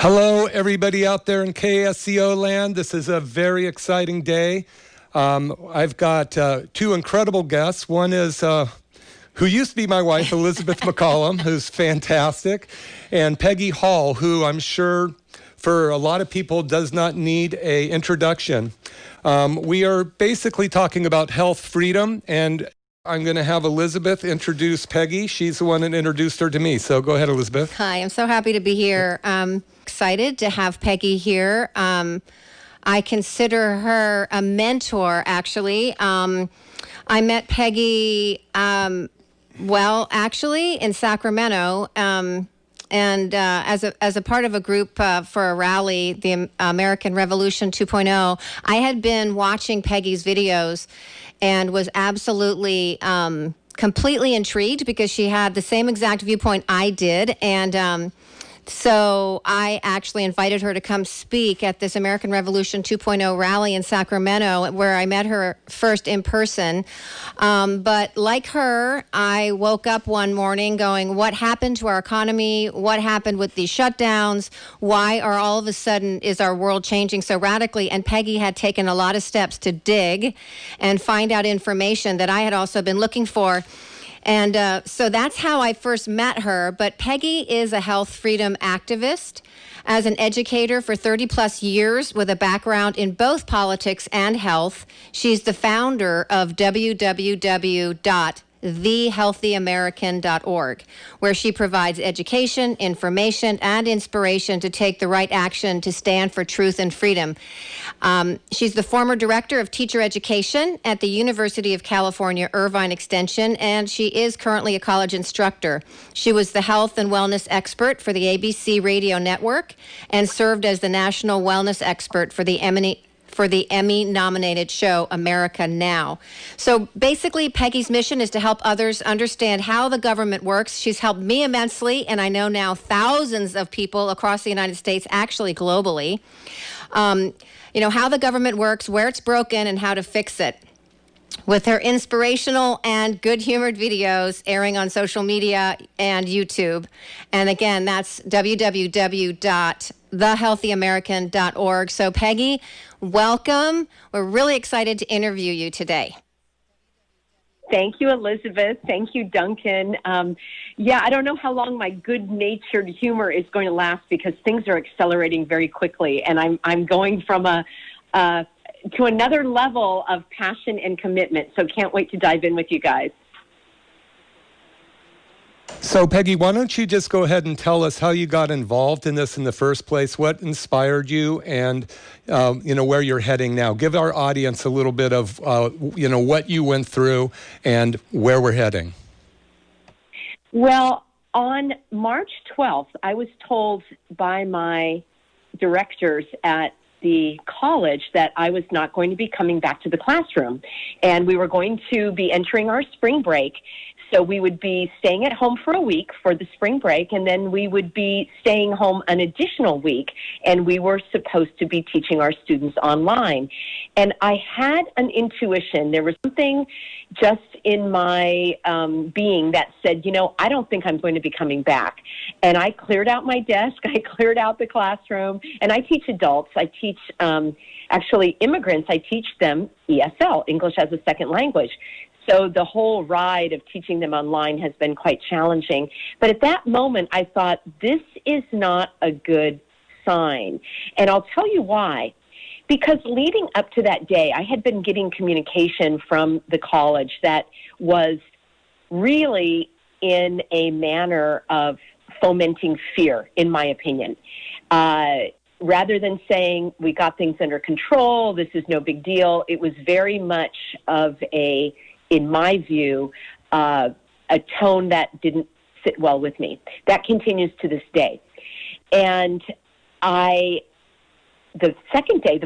Hello, everybody out there in KSCO land. This is a very exciting day. I've got two incredible guests. One is who used to be my wife, Elizabeth McCollum, who's fantastic, and Peggy Hall, who I'm sure for a lot of people does not need an introduction. We are basically talking about health freedom, and I'm going to have Elizabeth introduce Peggy. She's the one that introduced her to me. So go ahead, Elizabeth. Hi, I'm so happy to be here. Excited to have Peggy here. I consider her a mentor, actually. I met Peggy, actually, in Sacramento. And as a part of a group for a rally, the American Revolution 2.0, I had been watching Peggy's videos and was absolutely completely intrigued because she had the same exact viewpoint I did. And so I actually invited her to come speak at this American Revolution 2.0 rally in Sacramento, where I met her first in person. But like her, I woke up one morning going, what happened to our economy? What happened with these shutdowns? Why are all of a sudden is our world changing so radically? And Peggy had taken a lot of steps to dig and find out information that I had also been looking for. And so that's how I first met her. But Peggy is a health freedom activist. As an educator for 30 plus years with a background in both politics and health, she's the founder of www.thehealthyamerican.org, where she provides education, information, and inspiration to take the right action to stand for truth and freedom. She's the former director of teacher education at the University of California, Irvine Extension, and she is currently a college instructor. She was the health and wellness expert for the ABC radio network and served as the national wellness expert for the Emmy-nominated show America Now. So basically, Peggy's mission is to help others understand how the government works. She's helped me immensely, and I know now thousands of people across the United States, actually globally, how the government works, where it's broken, and how to fix it. With her inspirational and good-humored videos airing on social media and YouTube. And again, that's www.thehealthyamerican.org. So Peggy, welcome. We're really excited to interview you today. Thank you, Elizabeth. Thank you, Duncan. I don't know how long my good-natured humor is going to last because things are accelerating very quickly, and I'm going from to another level of passion and commitment. So can't wait to dive in with you guys. So Peggy, why don't you just go ahead and tell us how you got involved in this in the first place, what inspired you, and where you're heading now. Give our audience a little bit of what you went through and where we're heading. Well, on March 12th, I was told by my directors at the college that I was not going to be coming back to the classroom, and we were going to be entering our spring break. So we would be staying at home for a week for the spring break, and then we would be staying home an additional week, and we were supposed to be teaching our students online. And I had an intuition. There was something just in my being that said, I don't think I'm going to be coming back. And I cleared out my desk. I cleared out the classroom. And I teach adults. I teach actually immigrants. I teach them ESL, English as a Second Language. So the whole ride of teaching them online has been quite challenging. But at that moment, I thought, this is not a good sign. And I'll tell you why. Because leading up to that day, I had been getting communication from the college that was really in a manner of fomenting fear, in my opinion. Rather than saying, we got things under control, this is no big deal, it was very much of in my view, a tone that didn't sit well with me. That continues to this day. And the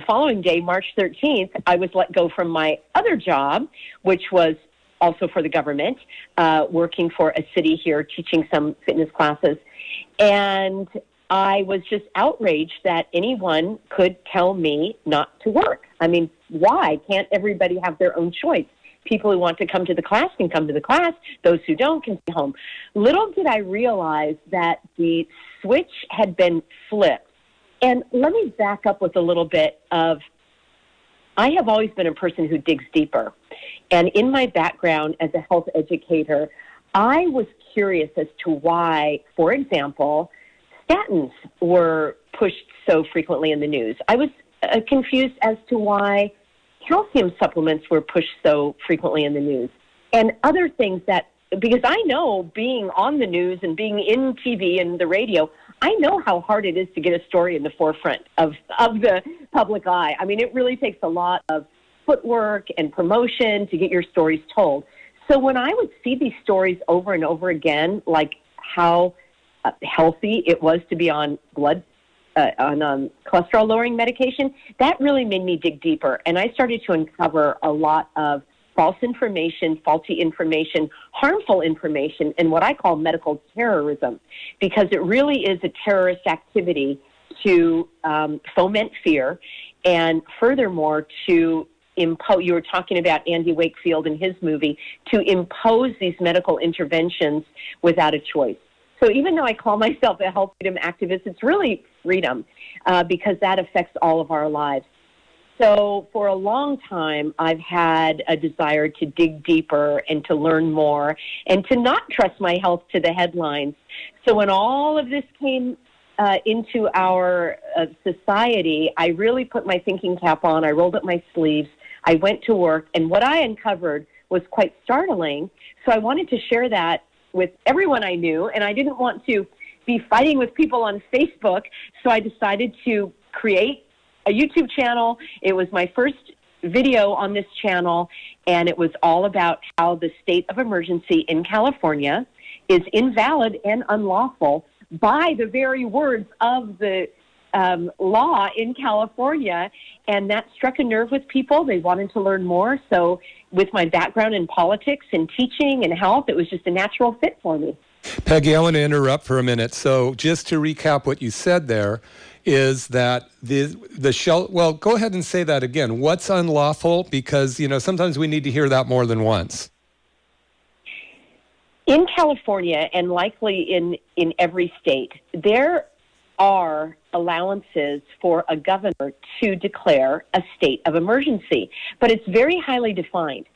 following day, March 13th, I was let go from my other job, which was also for the government, working for a city here, teaching some fitness classes. And I was just outraged that anyone could tell me not to work. I mean, why? Can't everybody have their own choice? People who want to come to the class can come to the class. Those who don't can stay home. Little did I realize that the switch had been flipped And let me back up with a little bit of, I have always been a person who digs deeper. And in my background as a health educator, I was curious as to why, for example, statins were pushed so frequently in the news. I was confused as to why calcium supplements were pushed so frequently in the news. And other things that, because I know being on the news and being in TV and the radio, I know how hard it is to get a story in the forefront of the public eye. I mean, it really takes a lot of footwork and promotion to get your stories told. So when I would see these stories over and over again, like how healthy it was to be on cholesterol-lowering medication, that really made me dig deeper. And I started to uncover a lot of false information, faulty information, harmful information, and what I call medical terrorism, because it really is a terrorist activity to foment fear, and furthermore to impose, you were talking about Andy Wakefield and his movie, to impose these medical interventions without a choice. So even though I call myself a health freedom activist, it's really freedom because that affects all of our lives. So for a long time, I've had a desire to dig deeper and to learn more and to not trust my health to the headlines. So when all of this came into our society, I really put my thinking cap on. I rolled up my sleeves. I went to work, and what I uncovered was quite startling. So I wanted to share that with everyone I knew, and I didn't want to be fighting with people on Facebook, so I decided to create a YouTube channel. It was my first video on this channel, and it was all about how the state of emergency in California is invalid and unlawful by the very words of the law in California, and that struck a nerve with people. They wanted to learn more. So with my background in politics and teaching and health, it was just a natural fit for me. Peggy, I want to interrupt for a minute. So just to recap what you said there is that well, go ahead and say that again. What's unlawful? Because, sometimes we need to hear that more than once. In California, and likely in every state, there are allowances for a governor to declare a state of emergency, but it's very highly defined.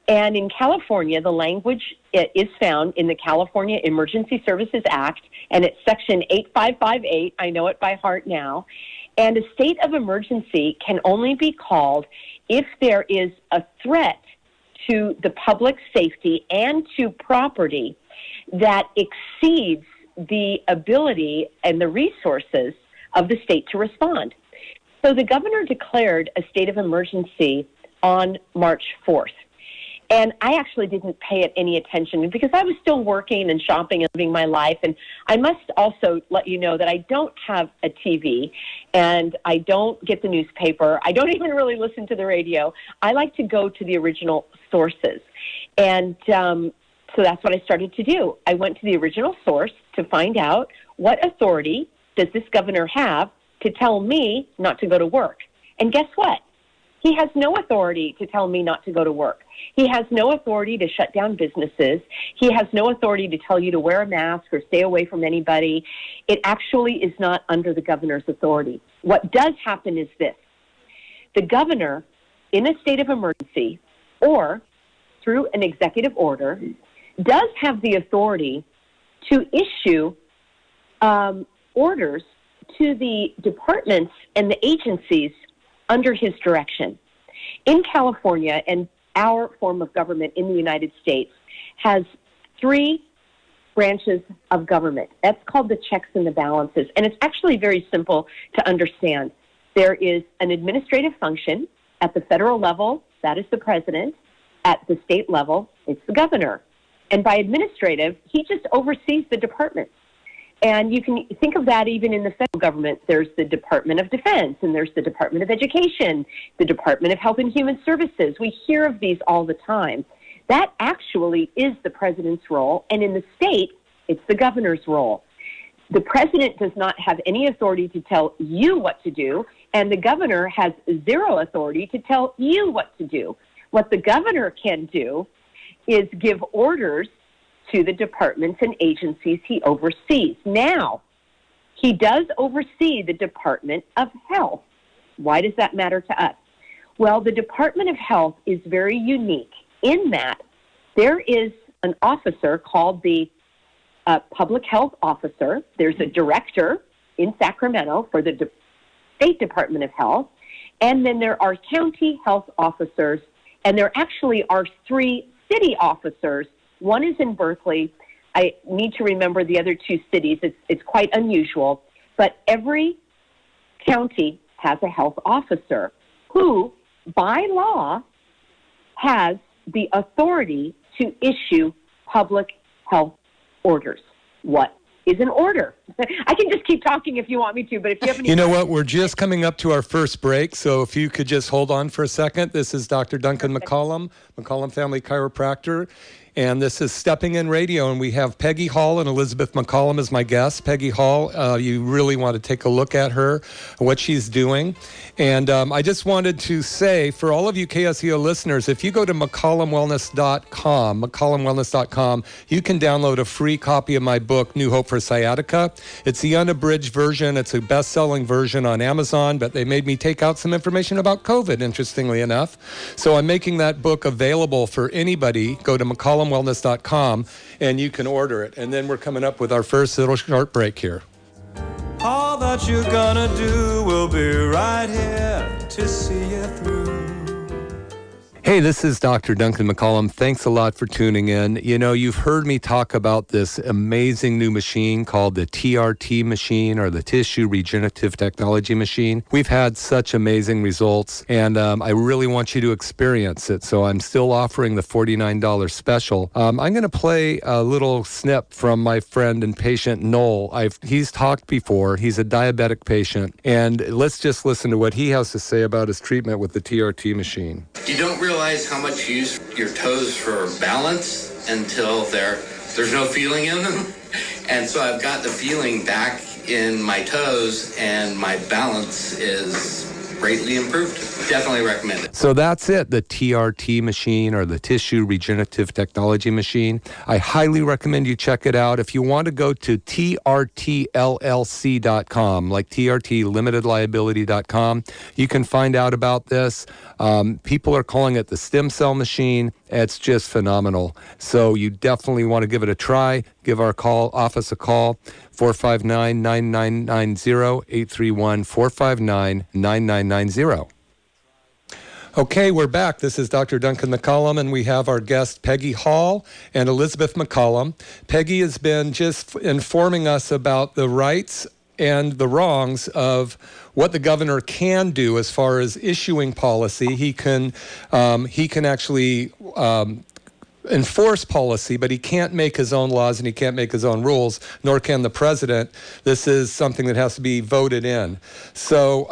And in California, the language is found in the California Emergency Services Act, and it's Section 8558. I know it by heart now. And a state of emergency can only be called if there is a threat to the public safety and to property that exceeds the ability and the resources of the state to respond. So the governor declared a state of emergency on March 4th. And I actually didn't pay it any attention because I was still working and shopping and living my life. And I must also let you know that I don't have a TV and I don't get the newspaper. I don't even really listen to the radio. I like to go to the original sources. And so that's what I started to do. I went to the original source to find out what authority does this governor have to tell me not to go to work. And guess what? He has no authority to tell me not to go to work. He has no authority to shut down businesses. He has no authority to tell you to wear a mask or stay away from anybody. It actually is not under the governor's authority. What does happen is this. The governor, in a state of emergency or through an executive order, does have the authority to issue orders to the departments and the agencies under his direction. In California, and our form of government in the United States has three branches of government. That's called the checks and the balances. And it's actually very simple to understand. There is an administrative function at the federal level, that is the president. At the state level, it's the governor. And by administrative, he just oversees the departments. And you can think of that even in the federal government. There's the Department of Defense, and there's the Department of Education, the Department of Health and Human Services. We hear of these all the time. That actually is the president's role, and in the state, it's the governor's role. The president does not have any authority to tell you what to do, and the governor has zero authority to tell you what to do. What the governor can do is give orders to the departments and agencies he oversees. Now, He does oversee the Department of Health. Why does that matter to us? Well, the Department of Health is very unique in that there is an officer called the Public Health Officer. There's a director in Sacramento for the State Department of Health, and then there are county health officers, and there actually are 3 city officers. One is in Berkeley. I need to remember the other 2 cities. It's quite unusual, but every county has a health officer who, by law, has the authority to issue public health orders. What is an order? I can just keep talking if you want me to, but if you have any... You know what? We're just coming up to our first break, so if you could just hold on for a second. This is Dr. Duncan McCollum, McCollum Family Chiropractor, and this is Stepping In Radio, and we have Peggy Hall and Elizabeth McCollum as my guests. Peggy Hall, you really want to take a look at her, what she's doing. And I just wanted to say, for all of you KSCO listeners, if you go to McCollumWellness.com, you can download a free copy of my book, New Hope for Sciatica. It's the unabridged version. It's a best-selling version on Amazon, but they made me take out some information about COVID, interestingly enough. So I'm making that book available for anybody. Go to McCollumWellness.com, and you can order it. And then we're coming up with our first little short break here. All that you're gonna do will be right here to see you through. Hey, this is Dr. Duncan McCollum. Thanks a lot for tuning in. You know, you've heard me talk about this amazing new machine called the TRT machine, or the Tissue Regenerative Technology machine. We've had such amazing results, and I really want you to experience it. So I'm still offering the $49 special. I'm going to play a little snip from my friend and patient Noel. He's talked before. He's a diabetic patient, and let's just listen to what he has to say about his treatment with the TRT machine. You don't realize how much you use your toes for balance until there's no feeling in them. And so I've got the feeling back in my toes, and my balance is greatly improved. Definitely recommend it. So that's it, the TRT machine, or the Tissue Regenerative Technology machine. I highly recommend you check it out. If you want to go to trtllc.com, like trtlimitedliability.com, you can find out about this. People are calling it the stem cell machine. It's just phenomenal. So you definitely want to give it a try. Give our office a call, 459-9990, 831-459-9990. Okay, we're back. This is Dr. Duncan McCollum, and we have our guests Peggy Hall and Elizabeth McCollum. Peggy has been just informing us about the rights and the wrongs of what the governor can do as far as issuing policy. He can actually enforce policy, but he can't make his own laws and he can't make his own rules, nor can the president. This is something that has to be voted in. So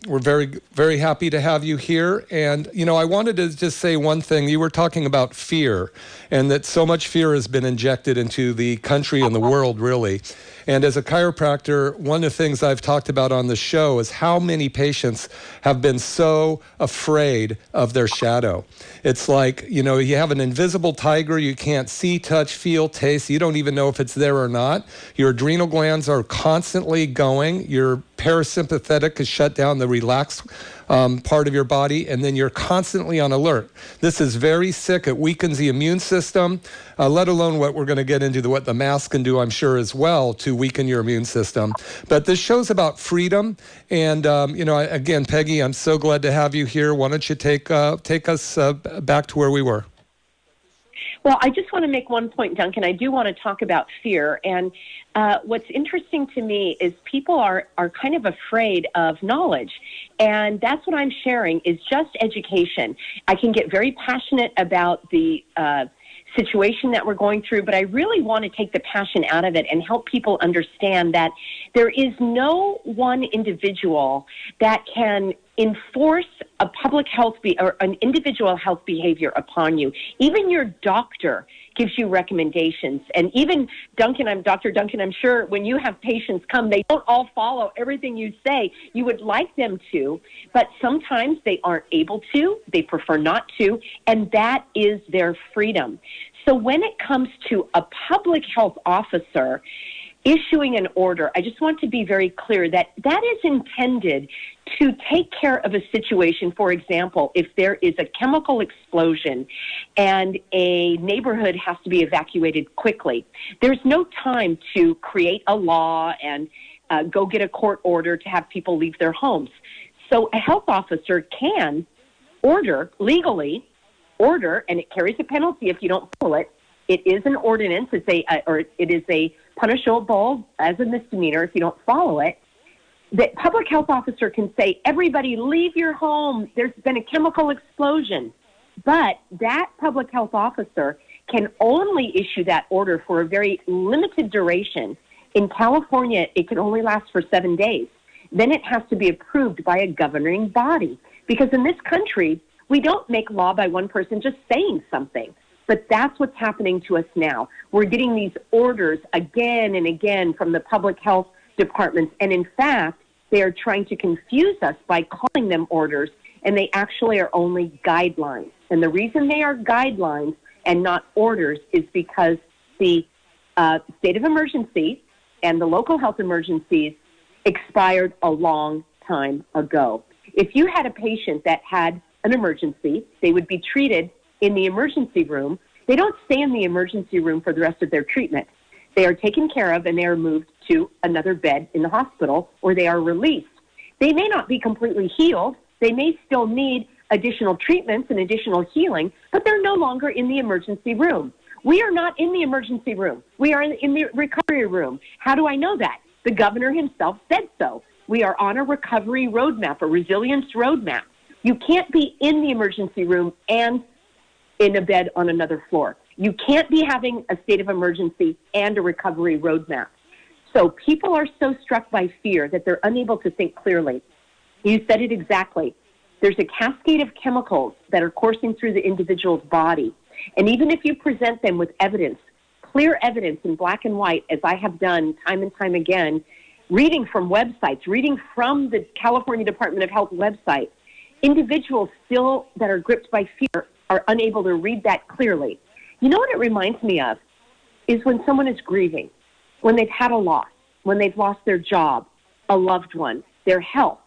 we're very, very happy to have you here. And, you know, I wanted to just say one thing. You were talking about fear, and that so much fear has been injected into the country and the world, really. And as a chiropractor, one of the things I've talked about on the show is how many patients have been so afraid of their shadow. It's like, you know, you have an invisible tiger you can't see, touch, feel, taste. You don't even know if it's there or not. Your adrenal glands are constantly going. Your parasympathetic is shut down, the relaxed part of your body, and then you're constantly on alert. This is very sick. It weakens the immune system, let alone what we're going to get into, what the mask can do, I'm sure, as well, to weaken your immune system. But this show's about freedom. And, you know, again, Peggy, I'm so glad to have you here. Why don't you take us back to where we were? Well, I just want to make one point, Duncan. I do want to talk about fear. And what's interesting to me is people are kind of afraid of knowledge. And that's what I'm sharing, is just education. I can get very passionate about the situation that we're going through, but I really want to take the passion out of it and help people understand that there is no one individual that can enforce a public health or an individual health behavior upon you. Even your doctor gives you recommendations. And even Dr. Duncan, I'm sure when you have patients come, they don't all follow everything you say. You would like them to, but sometimes they aren't able to. They prefer not to, and that is their freedom. So when it comes to a public health officer, issuing an order, I just want to be very clear that that is intended to take care of a situation. For example, if there is a chemical explosion and a neighborhood has to be evacuated quickly, there's no time to create a law and go get a court order to have people leave their homes. So a health officer can legally order, and it carries a penalty if you don't follow it. It is an ordinance. It is a punishable as a misdemeanor if you don't follow it. The public health officer can say, everybody leave your home. There's been a chemical explosion. But that public health officer can only issue that order for a very limited duration. In California, it can only last for 7 days. Then it has to be approved by a governing body. Because in this country, we don't make law by one person just saying something. But that's what's happening to us now. We're getting these orders again and again from the public health departments. And in fact, they are trying to confuse us by calling them orders, and they actually are only guidelines. And the reason they are guidelines and not orders is because the state of emergency and the local health emergencies expired a long time ago. If you had a patient that had an emergency, they would be treated in the emergency room. They don't stay in the emergency room for the rest of their treatment. They are taken care of and they are moved to another bed in the hospital, or they are released. They may not be completely healed. They may still need additional treatments and additional healing, but they're no longer in the emergency room. We are not in the emergency room. We are in the recovery room. How do I know that? The governor himself said so. We are on a recovery roadmap, a resilience roadmap. You can't be in the emergency room and in a bed on another floor. You can't be having a state of emergency and a recovery roadmap. So people are so struck by fear that they're unable to think clearly. You said it exactly. There's a cascade of chemicals that are coursing through the individual's body. And even if you present them with evidence, clear evidence in black and white, as I have done time and time again, reading from websites, reading from the California Department of Health website, individuals still that are gripped by fear are unable to read that clearly. You know what it reminds me of is when someone is grieving, when they've had a loss, when they've lost their job, a loved one, their health.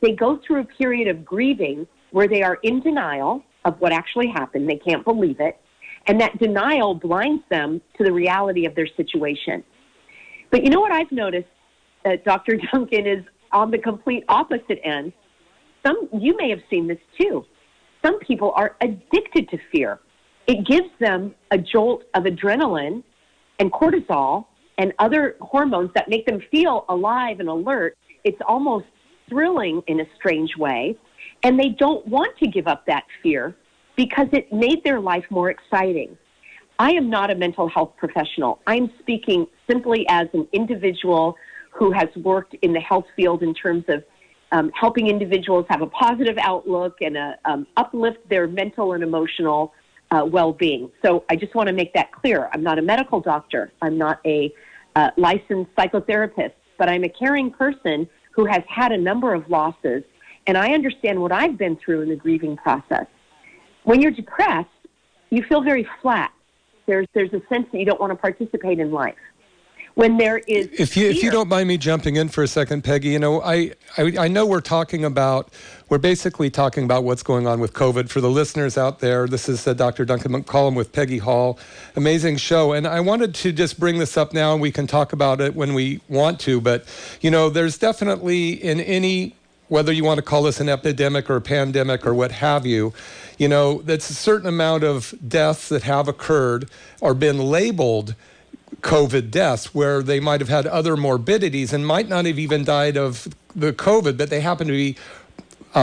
They go through a period of grieving where they are in denial of what actually happened. They can't believe it. And that denial blinds them to the reality of their situation. But you know what I've noticed, Dr. Duncan, is on the complete opposite end. You may have seen this too. Some people are addicted to fear. It gives them a jolt of adrenaline and cortisol and other hormones that make them feel alive and alert. It's almost thrilling in a strange way. And they don't want to give up that fear because it made their life more exciting. I am not a mental health professional. I'm speaking simply as an individual who has worked in the health field in terms of helping individuals have a positive outlook and uplift their mental and emotional well-being. So I just want to make that clear. I'm not a medical doctor. I'm not a licensed psychotherapist, but I'm a caring person who has had a number of losses, and I understand what I've been through in the grieving process. When you're depressed, you feel very flat. There's a sense that you don't want to participate in life. When there is if you don't mind me jumping in for a second, Peggy, you know, I know we're basically talking about what's going on with COVID. For the listeners out there, this is Dr. Duncan McCollum with Peggy Hall. Amazing show. And I wanted to just bring this up now, and we can talk about it when we want to. But, you know, there's definitely in any, whether you want to call this an epidemic or a pandemic or what have you, you know, that's a certain amount of deaths that have occurred or been labeled COVID deaths, where they might have had other morbidities and might not have even died of the COVID, but they happen to be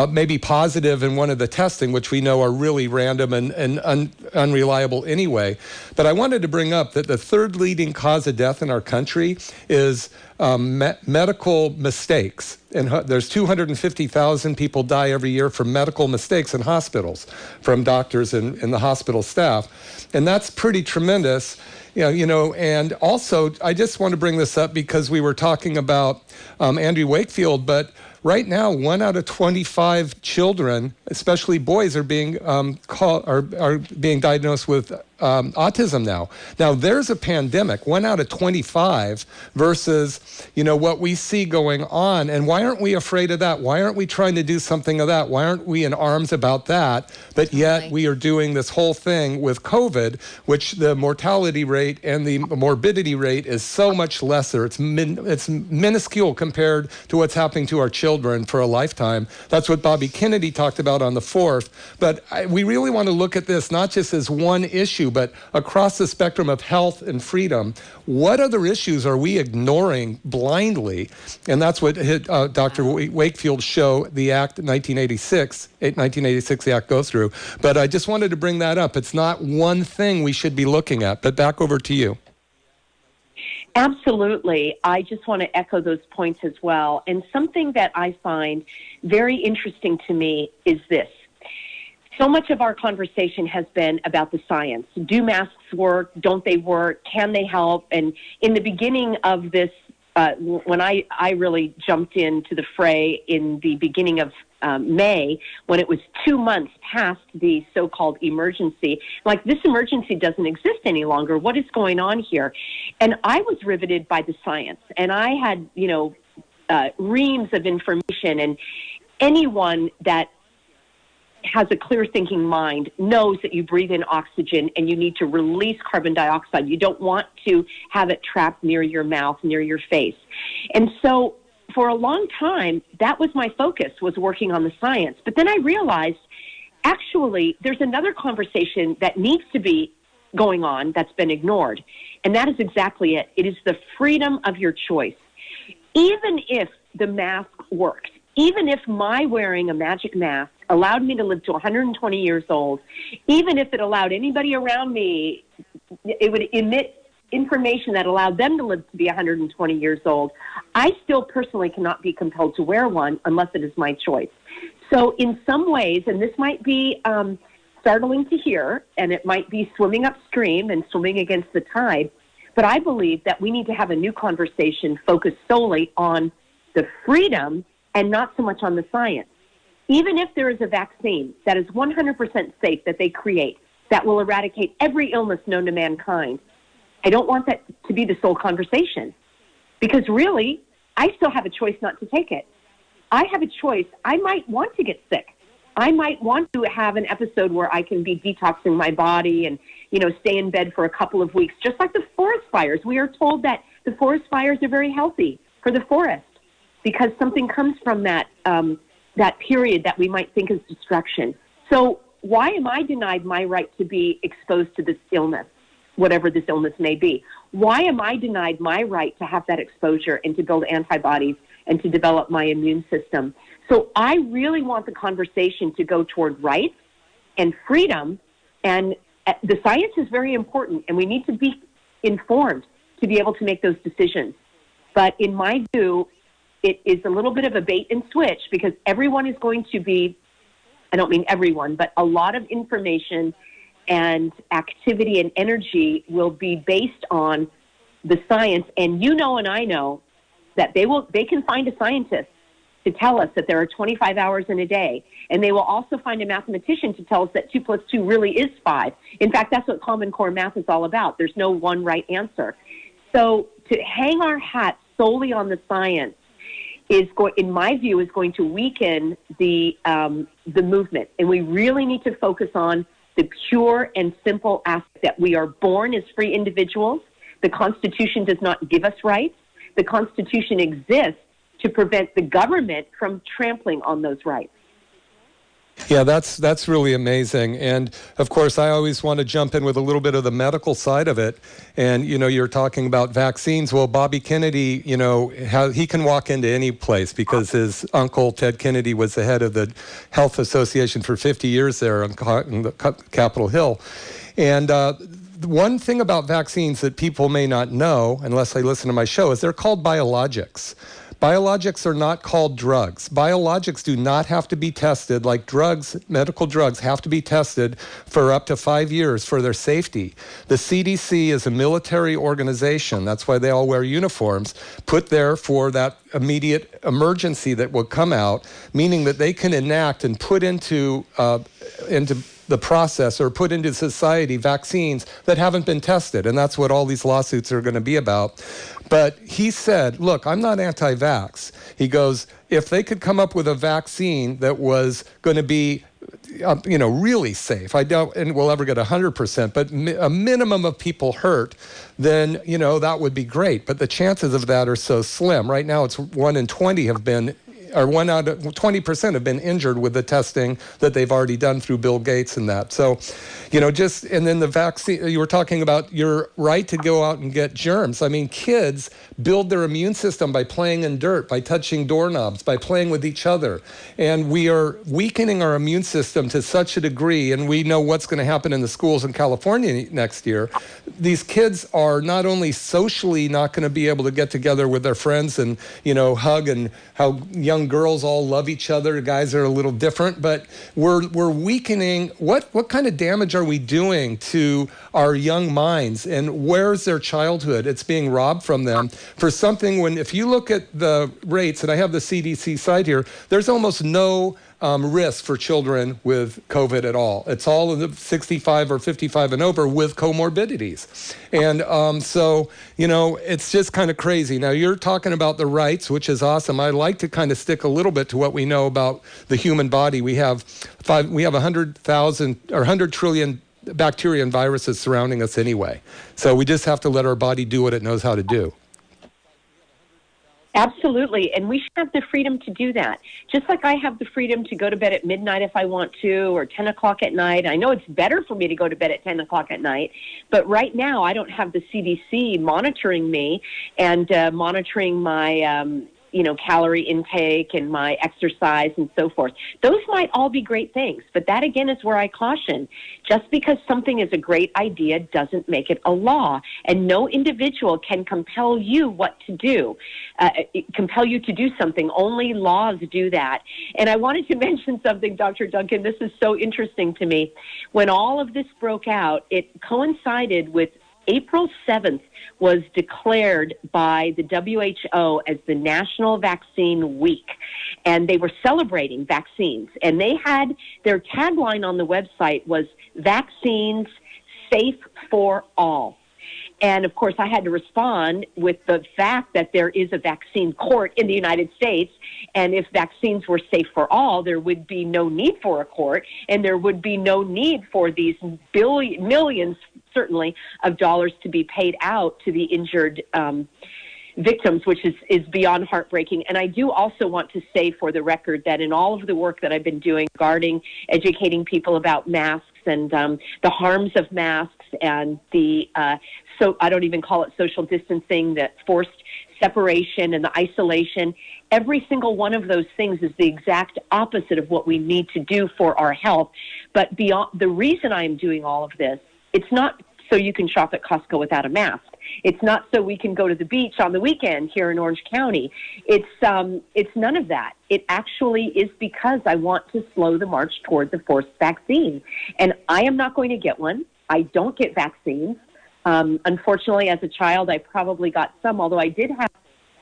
maybe positive in one of the testing, which we know are really random and unreliable anyway. But I wanted to bring up that the third leading cause of death in our country is medical mistakes. And there's 250,000 people die every year from medical mistakes in hospitals, from doctors and the hospital staff. And that's pretty tremendous. You know, and also I just want to bring this up because we were talking about Andrew Wakefield, but right now, 1 out of 25 children, especially boys, are being are being diagnosed with autism now. Now, there's a pandemic, 1 out of 25 versus, what we see going on. And why aren't we afraid of that? Why aren't we trying to do something of that? Why aren't we in arms about that? But yet we are doing this whole thing with COVID, which the mortality rate and the morbidity rate is so much lesser. It's minuscule compared to what's happening to our children for a lifetime. That's what Bobby Kennedy talked about on the 4th. But we really want to look at this not just as one issue, but across the spectrum of health and freedom. What other issues are we ignoring blindly? And that's what Dr. Wakefield's show, the Act 1986, the Act goes through. But I just wanted to bring that up. It's not one thing we should be looking at. But back over to you. Absolutely. I just want to echo those points as well. And something that I find very interesting to me is this. So much of our conversation has been about the science. Do masks work? Don't they work? Can they help? And in the beginning of this, when I really jumped into the fray in the beginning of May, when it was 2 months past the so-called emergency, like, this emergency doesn't exist any longer. What is going on here? And I was riveted by the science. And I had, reams of information. And anyone that has a clear thinking mind knows that you breathe in oxygen and you need to release carbon dioxide. You don't want to have it trapped near your mouth, near your face. And so for a long time, that was my focus, was working on the science. But then I realized, actually, there's another conversation that needs to be going on that's been ignored. And that is exactly it. It is the freedom of your choice. Even if the mask worked, even if my wearing a magic mask allowed me to live to 120 years old, even if it allowed anybody around me, it would emit information that allowed them to live to be 120 years old, I still personally cannot be compelled to wear one unless it is my choice. So in some ways, and this might be startling to hear, and it might be swimming upstream and swimming against the tide, but I believe that we need to have a new conversation focused solely on the freedom and not so much on the science. Even if there is a vaccine that is 100% safe that they create, that will eradicate every illness known to mankind, I don't want that to be the sole conversation. Because really, I still have a choice not to take it. I have a choice. I might want to get sick. I might want to have an episode where I can be detoxing my body and, stay in bed for a couple of weeks, just like the forest fires. We are told that the forest fires are very healthy for the forest because something comes from that period that we might think is destruction. So why am I denied my right to be exposed to this illness, whatever this illness may be? Why am I denied my right to have that exposure and to build antibodies and to develop my immune system? So I really want the conversation to go toward rights and freedom, and the science is very important, and we need to be informed to be able to make those decisions. But in my view, it is a little bit of a bait and switch because everyone is going to be, I don't mean everyone, but a lot of information and activity and energy will be based on the science. And and I know that they can find a scientist to tell us that there are 25 hours in a day. And they will also find a mathematician to tell us that 2 + 2 really is 5. In fact, that's what Common Core math is all about. There's no one right answer. So to hang our hat solely on the science in my view, is going to weaken the movement. And we really need to focus on the pure and simple aspect that we are born as free individuals. The Constitution does not give us rights. The Constitution exists to prevent the government from trampling on those rights. Yeah, that's really amazing. And of course, I always want to jump in with a little bit of the medical side of it. And, you're talking about vaccines. Well, Bobby Kennedy, he can walk into any place because his uncle, Ted Kennedy, was the head of the Health Association for 50 years there on Capitol Hill. And one thing about vaccines that people may not know, unless they listen to my show, is they're called biologics. Biologics are not called drugs. Biologics do not have to be tested like drugs. Medical drugs have to be tested for up to 5 years for their safety. The CDC is a military organization. That's why they all wear uniforms, put there for that immediate emergency that will come out, meaning that they can enact and put into the process or put into society vaccines that haven't been tested. And that's what all these lawsuits are going to be about. But he said, look, I'm not anti-vax. He goes, if they could come up with a vaccine that was going to be really safe. I don't, and we'll ever get 100%, but a minimum of people hurt, then, that would be great. But the chances of that are so slim. Right now, it's 1 in 20 have been, or 1 out of 20% have been injured with the testing that they've already done through Bill Gates and that. So, and then the vaccine, you were talking about your right to go out and get germs. I mean, kids build their immune system by playing in dirt, by touching doorknobs, by playing with each other. And we are weakening our immune system to such a degree, and we know what's going to happen in the schools in California next year. These kids are not only socially not going to be able to get together with their friends and, hug, and how young girls all love each other. Guys are a little different, but we're weakening. What kind of damage are we doing to our young minds, and where's their childhood? It's being robbed from them for something when, if you look at the rates, and I have the CDC site here, there's almost no risk for children with COVID at all. It's all in the 65 or 55 and over with comorbidities. And so, it's just kind of crazy. Now, you're talking about the rights, which is awesome. I like to kind of stick a little bit to what we know about the human body. We have 100,000 or 100 trillion bacteria and viruses surrounding us anyway. So we just have to let our body do what it knows how to do. Absolutely, and we should have the freedom to do that. Just like I have the freedom to go to bed at midnight if I want to, or 10 o'clock at night. I know it's better for me to go to bed at 10 o'clock at night, but right now I don't have the CDC monitoring me and monitoring my calorie intake and my exercise and so forth. Those might all be great things, but that again is where I caution. Just because something is a great idea doesn't make it a law, and no individual can compel you what to do, compel you to do something. Only laws do that. And I wanted to mention something, Dr. Duncan. This is so interesting to me. When all of this broke out, it coincided with April 7th was declared by the WHO as the National Vaccine Week, and they were celebrating vaccines. And they had their tagline on the website was "Vaccines Safe for All." And, of course, I had to respond with the fact that there is a vaccine court in the United States, and if vaccines were safe for all, there would be no need for a court, and there would be no need for these millions, certainly, of dollars to be paid out to the injured victims, which is beyond heartbreaking. And I do also want to say for the record that in all of the work that I've been doing regarding educating people about masks and the harms of masks and so I don't even call it social distancing, the forced separation and the isolation, every single one of those things is the exact opposite of what we need to do for our health. But beyond the reason I'm doing all of this, it's not so you can shop at Costco without a mask. It's not so we can go to the beach on the weekend here in Orange County. It's none of that. It actually is because I want to slow the march toward the forced vaccine. And I am not going to get one. I don't get vaccines. Unfortunately, as a child, I probably got some, although I did have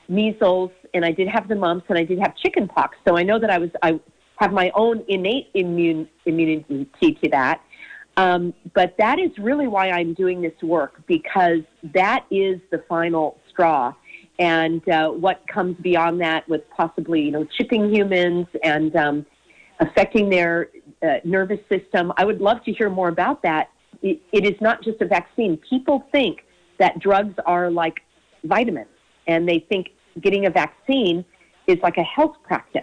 measles and I did have the mumps and I did have chicken pox. So I know that I have my own innate immunity to that. But that is really why I'm doing this work, because that is the final straw. And what comes beyond that with possibly, chipping humans and affecting their nervous system, I would love to hear more about that. It is not just a vaccine. People think that drugs are like vitamins, and they think getting a vaccine is like a health practice.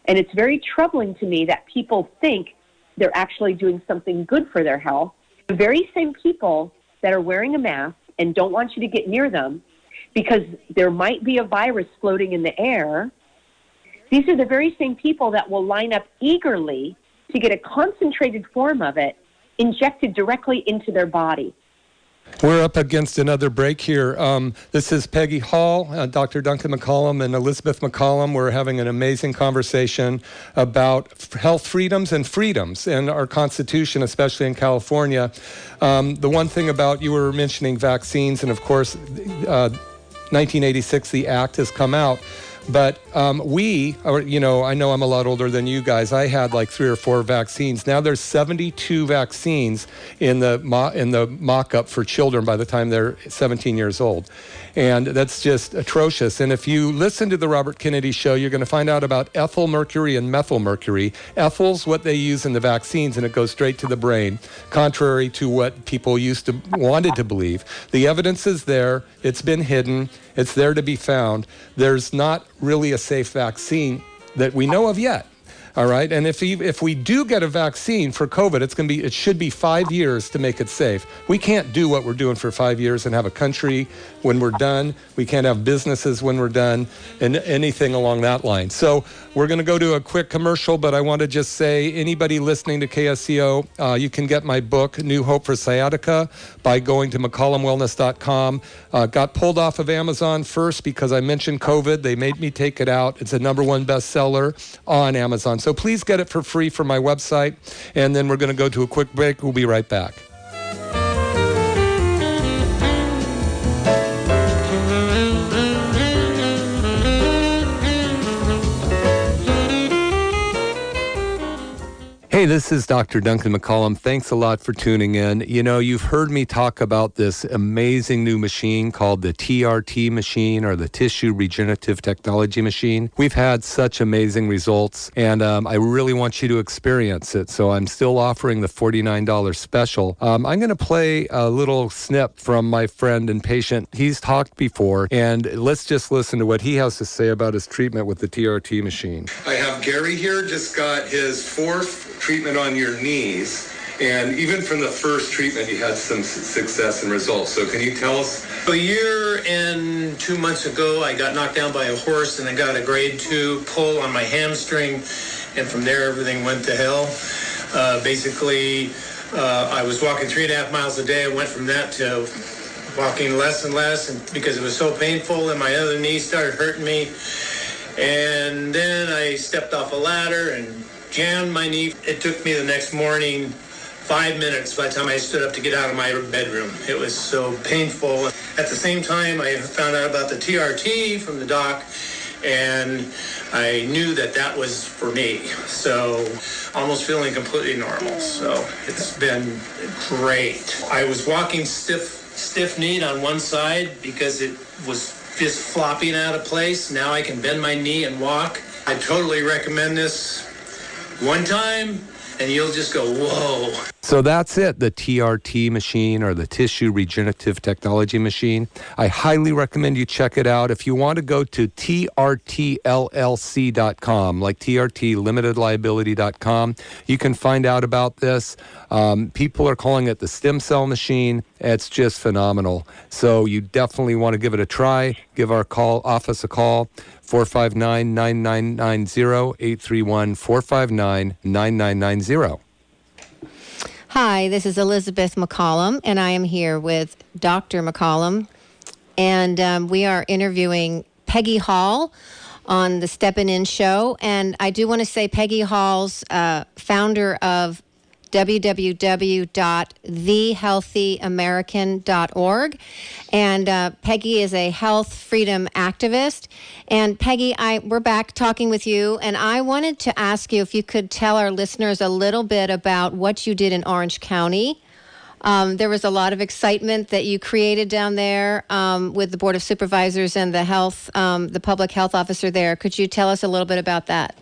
And it's very troubling to me that people think they're actually doing something good for their health. The very same people that are wearing a mask and don't want you to get near them because there might be a virus floating in the air, these are the very same people that will line up eagerly to get a concentrated form of it injected directly into their body. We're up against another break here. This is Peggy Hall, Dr. Duncan McCollum, and Elizabeth McCollum. We're having an amazing conversation about health freedoms and our Constitution, especially in California. The one thing about, you were mentioning vaccines, and of course, 1986, the act has come out. But I know I'm a lot older than you guys. I had like 3 or 4 vaccines. Now there's 72 vaccines in the mock-up for children by the time they're 17 years old. And that's just atrocious. And if you listen to the Robert Kennedy Show, you're going to find out about ethyl mercury and methyl mercury. Ethyl's what they use in the vaccines, and it goes straight to the brain, contrary to what people wanted to believe. The evidence is there. It's been hidden. It's there to be found. There's not really a safe vaccine that we know of yet. All right. And if we do get a vaccine for COVID, it should be 5 years to make it safe. We can't do what we're doing for 5 years and have a country when we're done. We can't have businesses when we're done, and anything along that line. So we're going to go to a quick commercial, but I want to just say, anybody listening to KSCO, you can get my book, New Hope for Sciatica, by going to McCollumWellness.com. Got pulled off of Amazon first because I mentioned COVID. They made me take it out. It's a #1 bestseller on Amazon. So please get it for free from my website. And then we're going to go to a quick break. We'll be right back. Hey, this is Dr. Duncan McCollum. Thanks a lot for tuning in. You know, you've heard me talk about this amazing new machine called the TRT machine, or the Tissue Regenerative Technology machine. We've had such amazing results, and I really want you to experience it. So I'm still offering the $49 special. I'm going to play a little snip from my friend and patient. He's talked before, and let's just listen to what he has to say about his treatment with the TRT machine. I have Gary here, just got his 4th treatment on your knees, and even from the first treatment you had some success and results. So can you tell us? A year and 2 months ago, I got knocked down by a horse and I got a grade 2 pull on my hamstring, and from there everything went to hell. I was walking 3.5 miles a day. I went from that to walking less and less, and because it was so painful, and my other knee started hurting me. And then I stepped off a ladder and jammed my knee. It took me the next morning 5 minutes by the time I stood up to get out of my bedroom. It was so painful. At the same time, I found out about the TRT from the doc, and I knew that was for me. So almost feeling completely normal. So it's been great. I was walking stiff-kneed on one side because it was just flopping out of place. Now I can bend my knee and walk. I totally recommend this. One time, and you'll just go, whoa. So that's it, the TRT machine, or the Tissue Regenerative Technology machine. I highly recommend you check it out. If you want to go to trtllc.com, like TRT Limited Liability.com, you can find out about this. People are calling it the stem cell machine. It's just phenomenal. So you definitely want to give it a try. Give our office a call. 459-9990, 831-459-9990. Hi, this is Elizabeth McCollum, and I am here with Dr. McCollum, and we are interviewing Peggy Hall on the Steppin' In show. And I do want to say Peggy Hall's founder of www.thehealthyamerican.org. And Peggy is a health freedom activist. And Peggy, we're back talking with you, and I wanted to ask you if you could tell our listeners a little bit about what you did in Orange County. There was a lot of excitement that you created down there with the Board of Supervisors and the public health officer there. Could you tell us a little bit about that?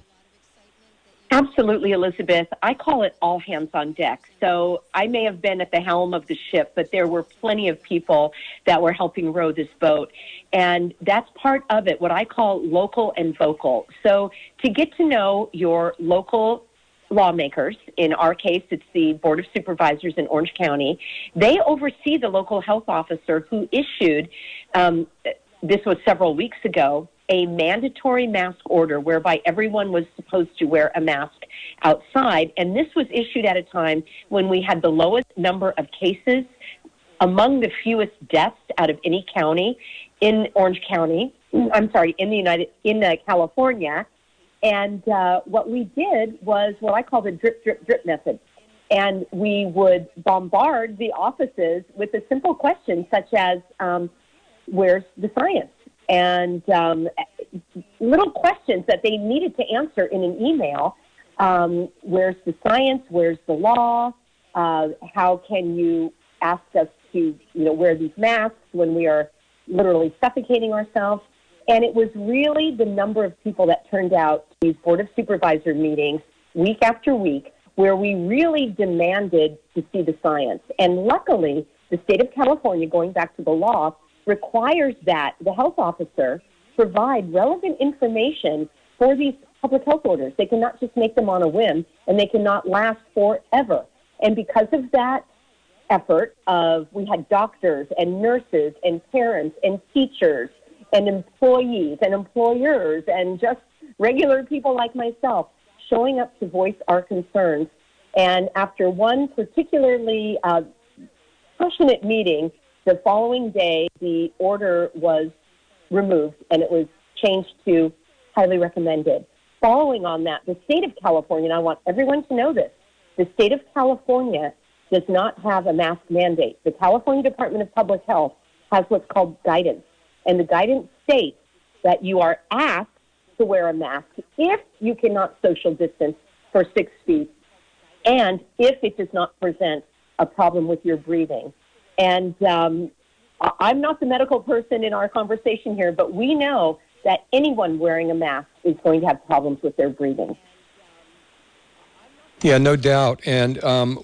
Absolutely, Elizabeth. I call it all hands on deck. So I may have been at the helm of the ship, but there were plenty of people that were helping row this boat. And that's part of it, what I call local and vocal. So to get to know your local lawmakers, in our case, it's the Board of Supervisors in Orange County, they oversee the local health officer who issued, this was several weeks ago, a mandatory mask order whereby everyone was supposed to wear a mask outside. And this was issued at a time when we had the lowest number of cases among the fewest deaths out of any county in Orange County. I'm sorry, in California. And what we did was what I call the drip, drip, drip method. And we would bombard the offices with a simple question such as, where's the science? And little questions that they needed to answer in an email. Where's the science? Where's the law? How can you ask us to, wear these masks when we are literally suffocating ourselves? And it was really the number of people that turned out to these Board of Supervisor meetings week after week where we really demanded to see the science. And luckily, the state of California, going back to the law, requires that the health officer provide relevant information for these public health orders. They cannot just make them on a whim, and they cannot last forever. And because of that effort we had doctors and nurses and parents and teachers and employees and employers and just regular people like myself showing up to voice our concerns. And after one particularly passionate meeting, the following day, the order was removed and it was changed to highly recommended. Following on that, the state of California, and I want everyone to know this, the state of California does not have a mask mandate. The California Department of Public Health has what's called guidance. And the guidance states that you are asked to wear a mask if you cannot social distance for 6 feet and if it does not present a problem with your breathing. And I'm not the medical person in our conversation here, but we know that anyone wearing a mask is going to have problems with their breathing. Yeah, no doubt. And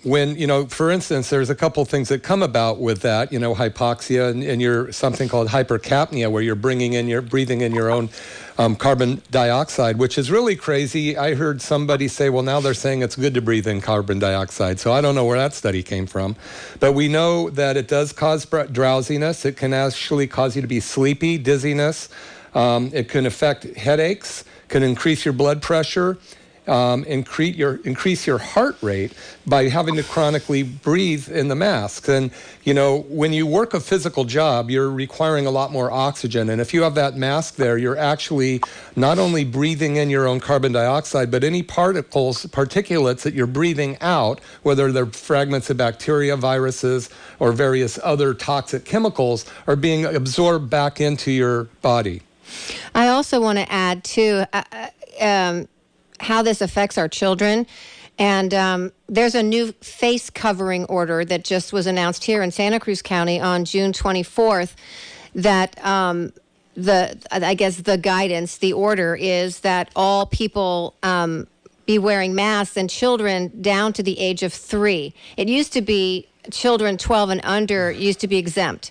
when, for instance, there's a couple things that come about with that, hypoxia and you're something called hypercapnia, where you're breathing in your own carbon dioxide, which is really crazy. I heard somebody say, well, now they're saying it's good to breathe in carbon dioxide. So I don't know where that study came from. But we know that it does cause drowsiness. It can actually cause you to be sleepy, dizziness. It can affect headaches, can increase your blood pressure. Increase your heart rate by having to chronically breathe in the masks. And, when you work a physical job, you're requiring a lot more oxygen. And if you have that mask there, you're actually not only breathing in your own carbon dioxide, but any particulates that you're breathing out, whether they're fragments of bacteria, viruses, or various other toxic chemicals, are being absorbed back into your body. I also want to add, too, how this affects our children. And there's a new face covering order that just was announced here in Santa Cruz County on June 24th that the guidance, the order is that all people be wearing masks, and children down to the age of 3. It used to be children 12 and under used to be exempt,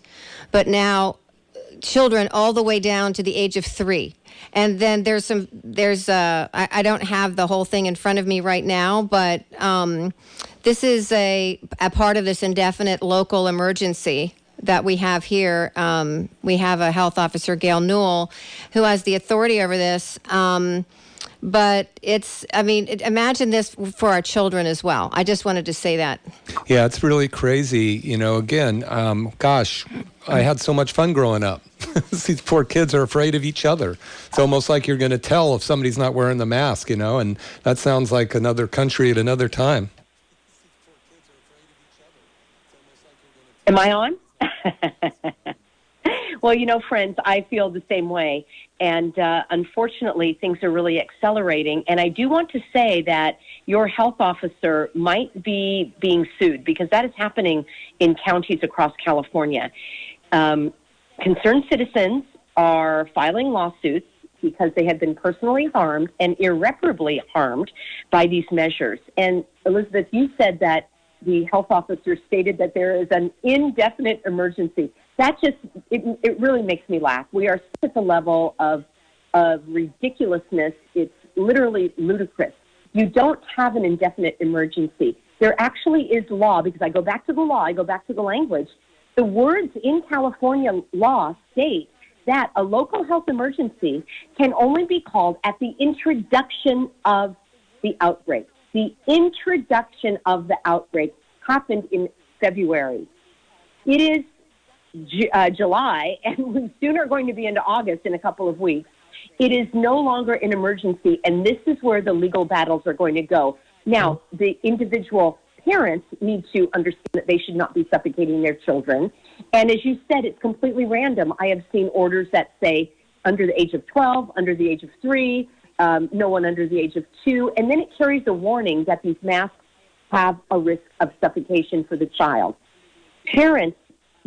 but now children all the way down to the age of 3. And then I don't have the whole thing in front of me right now, but this is a part of this indefinite local emergency that we have here. We have a health officer, Gail Newell, who has the authority over this. But imagine this for our children as well. I just wanted to say that. Yeah, it's really crazy. Again, I had so much fun growing up. These poor kids are afraid of each other. It's almost like you're going to tell if somebody's not wearing the mask, and that sounds like another country at another time. Am I on? Well, friends, I feel the same way. And unfortunately, things are really accelerating. And I do want to say that your health officer might be being sued, because that is happening in counties across California. Concerned citizens are filing lawsuits because they have been personally harmed and irreparably harmed by these measures. And Elizabeth, you said that the health officer stated that there is an indefinite emergency. That it really makes me laugh. We are at the level of ridiculousness. It's literally ludicrous. You don't have an indefinite emergency. There actually is law, because I go back to the law, I go back to the language. The words in California law state that a local health emergency can only be called at the introduction of the outbreak. The introduction of the outbreak happened in February. It is July, and we soon are going to be into August in a couple of weeks. It is no longer an emergency, and this is where the legal battles are going to go. Now, the individual parents need to understand that they should not be suffocating their children. And as you said, it's completely random. I have seen orders that say under the age of 12, under the age of 3, no one under the age of 2, and then it carries a warning that these masks have a risk of suffocation for the child. Parents,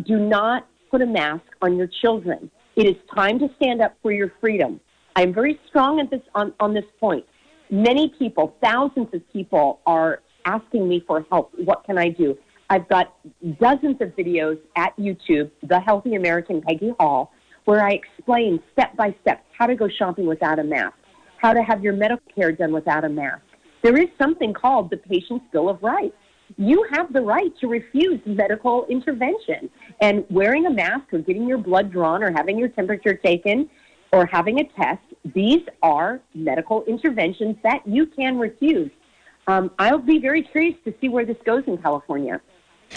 do not put a mask on your children. It is time to stand up for your freedom. I'm very strong at this on this point. Many people, thousands of people are asking me for help. What can I do? I've got dozens of videos at YouTube, The Healthy American Peggy Hall, where I explain step by step how to go shopping without a mask, how to have your medical care done without a mask. There is something called the Patient's Bill of Rights. You have the right to refuse medical intervention. And wearing a mask or getting your blood drawn or having your temperature taken or having a test, these are medical interventions that you can refuse. I'll be very curious to see where this goes in California.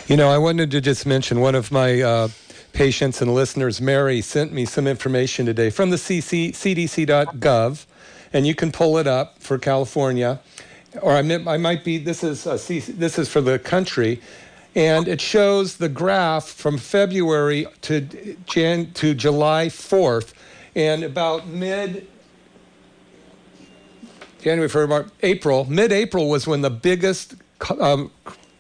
You know, I wanted to just mention one of my patients and listeners, Mary, sent me some information today from the CDC.gov, and you can pull it up for California. Or I might be, this is for the country, and it shows the graph from February to July 4th, and about mid-April was when the biggest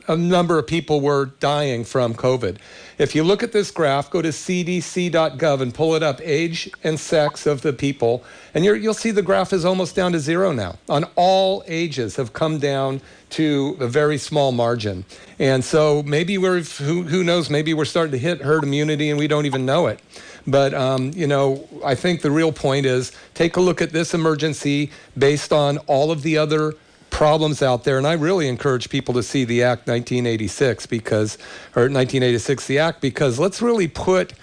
number of people were dying from COVID. If you look at this graph, go to cdc.gov and pull it up, age and sex of the people, and you'll see the graph is almost down to zero now. On all ages have come down to a very small margin. And so maybe who knows, maybe we're starting to hit herd immunity and we don't even know it. But, I think the real point is take a look at this emergency based on all of the other problems out there, and I really encourage people to see the Act 1986 the Act, because let's really put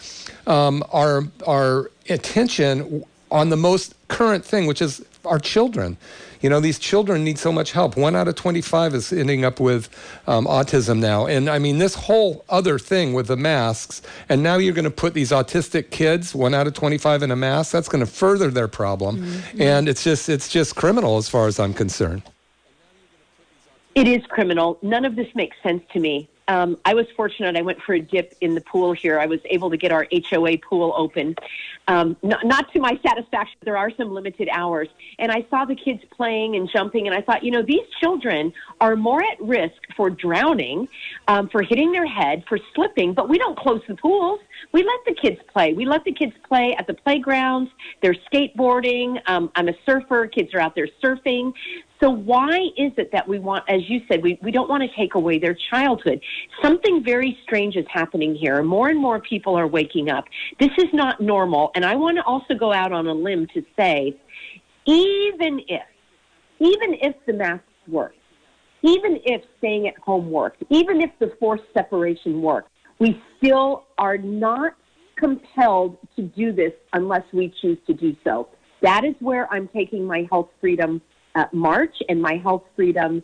our attention on the most current thing, which is our children. You know, these children need so much help. 1 out of 25 is ending up with autism now. And I mean, this whole other thing with the masks, and now you're going to put these autistic kids, 1 out of 25 in a mask, that's going to further their problem. Mm-hmm. And it's just criminal as far as I'm concerned. It is criminal. None of this makes sense to me. I was fortunate. I went for a dip in the pool here. I was able to get our HOA pool open. Not to my satisfaction. There are some limited hours. And I saw the kids playing and jumping, and I thought, these children are more at risk for drowning, for hitting their head, for slipping, but we don't close the pools. We let the kids play. We let the kids play at the playgrounds. They're skateboarding. I'm a surfer. Kids are out there surfing. So why is it that we want, as you said, we don't want to take away their childhood? Something very strange is happening here. More and more people are waking up. This is not normal. And I want to also go out on a limb to say, even if the masks work, even if staying at home worked, even if the forced separation worked, we still are not compelled to do this unless we choose to do so. That is where I'm taking my health freedom march and my health freedom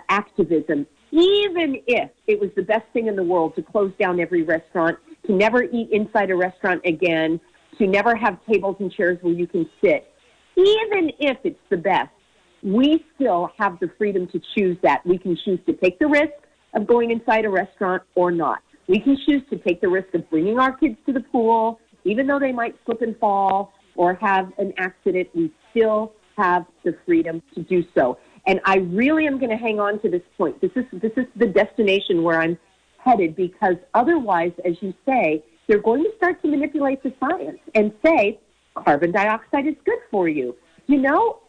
activism. Even if it was the best thing in the world to close down every restaurant, to never eat inside a restaurant again, to never have tables and chairs where you can sit, even if it's the best, we still have the freedom to choose that. We can choose to take the risk of going inside a restaurant or not. We can choose to take the risk of bringing our kids to the pool, even though they might slip and fall or have an accident. We still have the freedom to do so. And I really am going to hang on to this point. This is the destination where I'm headed, because otherwise, as you say, they're going to start to manipulate the science and say carbon dioxide is good for you.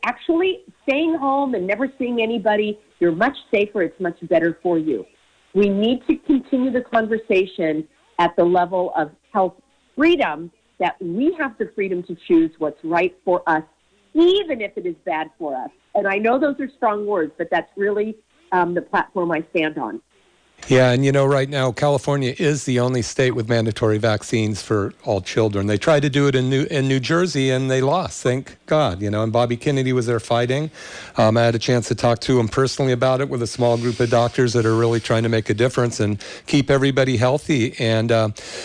Actually staying home and never seeing anybody, you're much safer. It's much better for you. We need to continue the conversation at the level of health freedom, that we have the freedom to choose what's right for us, even if it is bad for us. And I know those are strong words, but that's really the platform I stand on. Yeah, and right now California is the only state with mandatory vaccines for all children. They tried to do it in New Jersey and they lost, thank God. And Bobby Kennedy was there fighting. I had a chance to talk to him personally about it with a small group of doctors that are really trying to make a difference and keep everybody healthy. And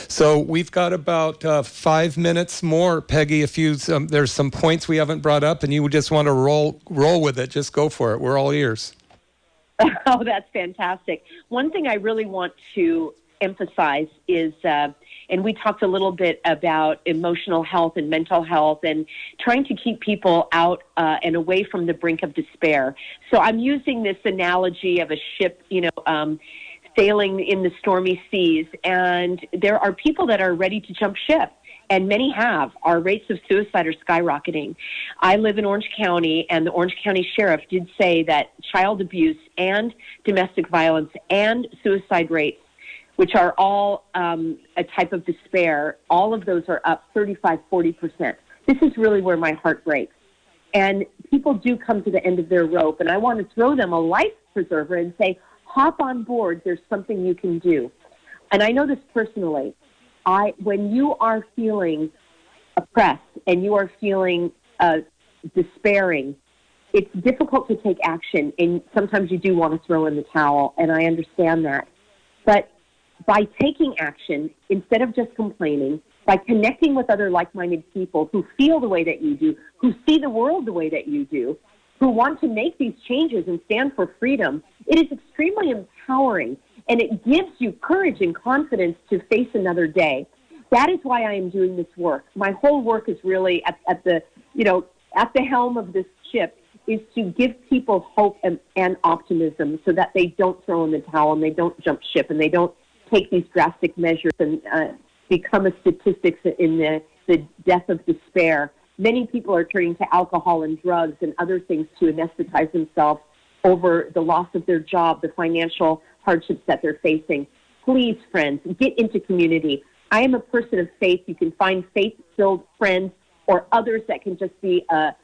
so we've got about 5 minutes more, Peggy. If there's some points we haven't brought up and you just want to roll with it, just go for it. We're all ears. Oh, that's fantastic. One thing I really want to emphasize is, and we talked a little bit about emotional health and mental health and trying to keep people out and away from the brink of despair. So I'm using this analogy of a ship, sailing in the stormy seas, and there are people that are ready to jump ship. And many have. Our rates of suicide are skyrocketing. I live in Orange County, and the Orange County Sheriff did say that child abuse and domestic violence and suicide rates, which are all a type of despair, all of those are up 35-40%. This is really where my heart breaks. And people do come to the end of their rope, and I want to throw them a life preserver and say, hop on board, there's something you can do. And I know this personally. When you are feeling oppressed and you are feeling despairing, it's difficult to take action, and sometimes you do want to throw in the towel, and I understand that. But by taking action, instead of just complaining, by connecting with other like-minded people who feel the way that you do, who see the world the way that you do, who want to make these changes and stand for freedom, it is extremely empowering. And it gives you courage and confidence to face another day. That is why I am doing this work. My whole work is really at the helm of this ship is to give people hope and optimism so that they don't throw in the towel and they don't jump ship and they don't take these drastic measures and become a statistic in the death of despair. Many people are turning to alcohol and drugs and other things to anesthetize themselves over the loss of their job, the financial hardships that they're facing. Please, friends, get into community. I am a person of faith. You can find faith-filled friends or others that can just be a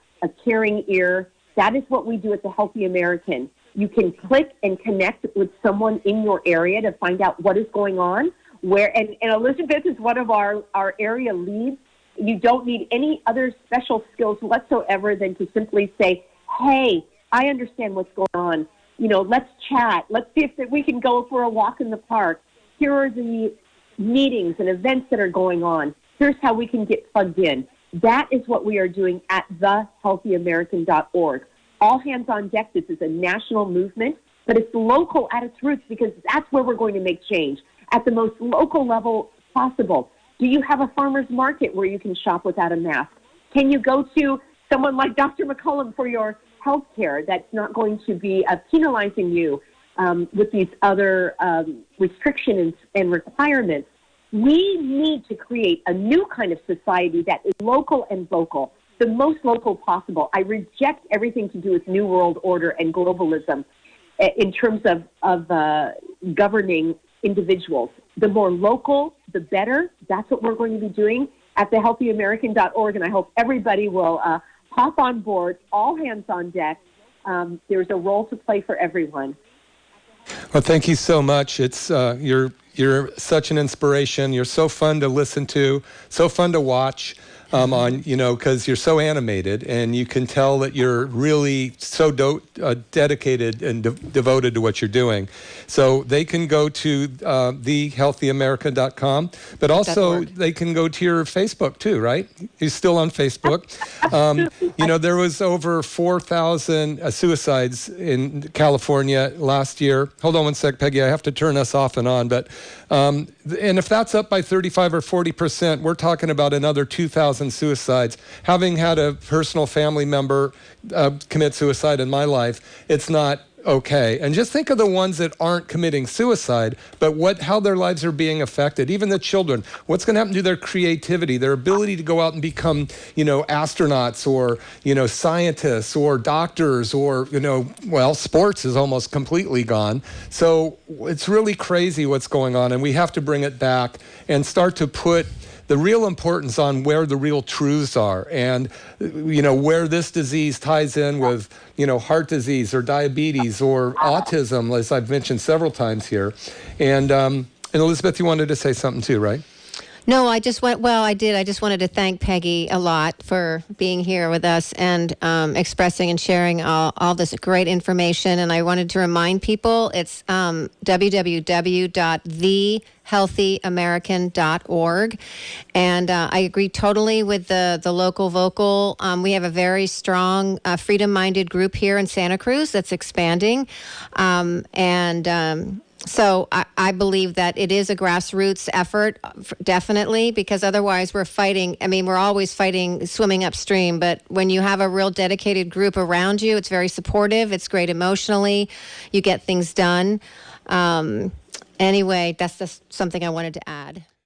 caring ear. That is what we do at the Healthy American. You can click and connect with someone in your area to find out what is going on. And Elizabeth is one of our area leads. You don't need any other special skills whatsoever than to simply say, hey, I understand what's going on. Let's chat. Let's see if we can go for a walk in the park. Here are the meetings and events that are going on. Here's how we can get plugged in. That is what we are doing at thehealthyamerican.org. All hands on deck. This is a national movement, but it's local at its roots because that's where we're going to make change at the most local level possible. Do you have a farmer's market where you can shop without a mask? Can you go to someone like Dr. McCollum for your health care that's not going to be penalizing you with these other restrictions and requirements? We need to create a new kind of society that is local and vocal, the most local possible. I reject everything to do with New World Order and globalism in terms of governing individuals. The more local, the better. That's what we're going to be doing at thehealthyamerican.org, and I hope everybody will hop on board, all hands on deck. There's a role to play for everyone. Well, thank you so much. It's you're such an inspiration. You're so fun to listen to, so fun to watch. Because you're so animated, and you can tell that you're really so dedicated and devoted to what you're doing. So they can go to thehealthyamerica.com, but also they can go to your Facebook too, right? You're still on Facebook. There was over 4,000 suicides in California last year. Hold on one sec, Peggy. I have to turn us off and on, but and if that's up by 35 or 40%, we're talking about another 2,000 suicides. Having had a personal family member commit suicide in my life, it's not okay. And just think of the ones that aren't committing suicide, but how their lives are being affected. Even the children, what's going to happen to their creativity, their ability to go out and become, astronauts or, scientists or doctors or, sports is almost completely gone. So it's really crazy what's going on, and we have to bring it back and start to put the real importance on where the real truths are, and where this disease ties in with heart disease or diabetes or autism, as I've mentioned several times here. And Elizabeth, you wanted to say something too, right? No, I just I did. I just wanted to thank Peggy a lot for being here with us and expressing and sharing all this great information. And I wanted to remind people it's www.thehealthyamerican.org. And I agree totally with the local vocal. We have a very strong freedom-minded group here in Santa Cruz that's expanding. So I believe that it is a grassroots effort, definitely, because otherwise we're fighting. I mean, we're always fighting swimming upstream, but when you have a real dedicated group around you, it's very supportive. It's great emotionally. You get things done. Anyway, that's just something I wanted to add.